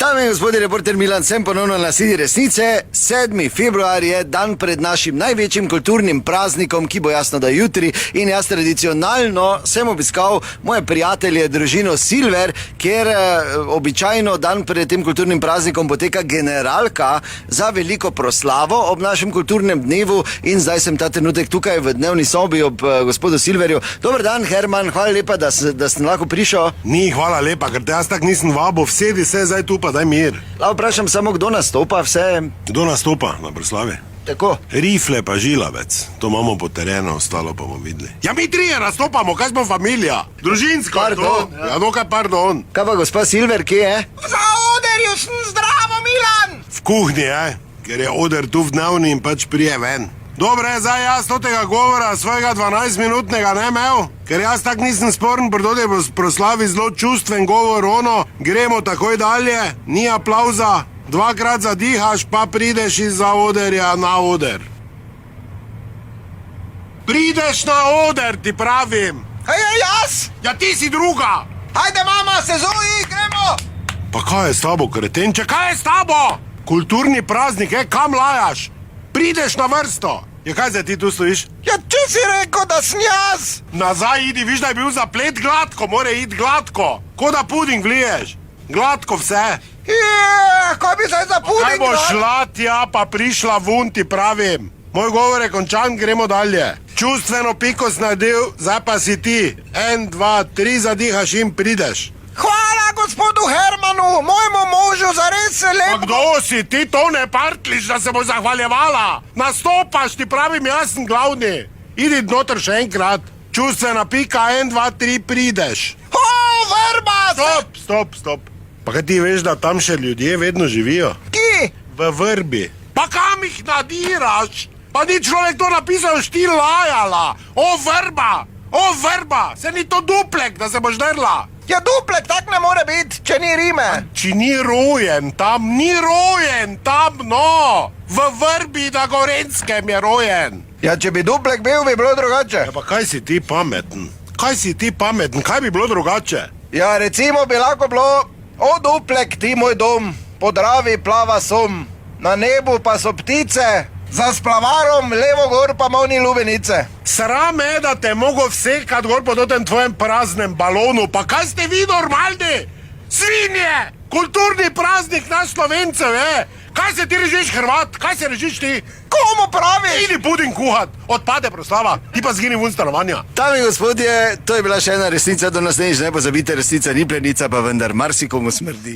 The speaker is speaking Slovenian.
Dame in gospodje, reporter Milan, sem ponovno na Sidi resnice. 7. februar je dan pred našim največjim kulturnim praznikom, ki bo jasno da jutri. In jaz tradicionalno sem obiskal moje prijatelje, družino Silver, kjer običajno dan pred tem kulturnim praznikom poteka generalka za veliko proslavo ob našem kulturnem dnevu. In zdaj sem ta trenutek tukaj v dnevni sobi ob gospodu Silverju. Dober dan, Herman, hvala lepa, da sem lahko prišel. Ni, hvala lepa, ker te jaz tak nisem vabo, vsedi se zdaj tu pa daj mir. Lahko vprašam samo, kdo nastopa vse? Kdo nastopa na proslavi? Tako. Rifle pa Žilavec, to imamo po terenu, ostalo pa bomo videli. Ja, mi trije nastopamo, kaj smo familija? Družinsko, Pardon, to? Ja, no kaj, pardon. Kaj pa gospa Silver, kje je? Za Oderju sem zdravo, Milan! V kuhinji, ker je Oder tu v dnevni in pač prije ven. Dobre, zdaj jaz tega govora svojega 12-minutnega ne imel, ker jaz tak nisem sporen, prdode bo proslavi zelo čustven govor, gremo takoj dalje, ni aplauza, dvakrat zadihaš, pa prideš izza Oderja na Oder. Prideš na Oder, ti pravim. Kaj je jaz? Ja, ti si druga. Ajde, mama, se zoji, gremo! Pa kaj je s tabo, kretenče, kaj je s tabo? Kulturni praznik, kam lajaš? Prideš na vrsto. Ja, kaj zdaj ti tu stojiš? Ja, če si rekel, da sem jaz! Nazaj idi, viš, da je bil zaplet gladko, more iti gladko. Ko da puding vliješ. Gladko vse. Kaj bi zdaj za puding? Kaj bo šla tja, pa prišla vun, ti pravim. Moj govor je končan, gremo dalje. Čustveno piko si naredil, zdaj pa si ti. 1, 2, 3 zadihaš in prideš. Hvala gospodu Hermanu, mojemu možu zares se Pa lepo... kdo si? Ti to ne partliš, da se bo zahvaljevala. Nastopaš, ti pravim, jaz sem glavni. Idi noter še enkrat. Čustvena pika, 1, 2, 3, prideš. Verba! Stop. Pa kaj ti veš, da tam še ljudje vedno živijo? Ki? V vrbi. Pa kam jih nadiraš? Pa ni človek to napisal, ti lajala. O vrba, se ni to duplek, da se boš drla. Ja, duplek tak ne more biti, če ni rime. Či ni rojen tam, no. V vrbi na Gorenskem je rojen. Ja, če bi duplek bil, bi bilo drugače. Ja, pa kaj si ti pameten? Kaj bi bilo drugače? Ja, recimo bi lahko bilo: o duplek, ti moj dom, po Dravi plava som, na nebu pa so ptice, za splavarom levo gor pa mavni lubenice. Sram je, da te mogo vsekat gor po tem tvojem praznem balonu. Pa kaj ste vi normalni? Svinje! Kulturni praznik naš Slovencev je. Kaj se ti režiš, Hrvat? Kaj se režiš ti? Komu praviš? Idi puding kuhat, odpade proslava, ti pa zgini vun stanovanja. Dame in gospodje, to je bila še ena resnica, do naslednjič ne pozabite, resnica ni plenica, pa vendar marsikomu smrdi.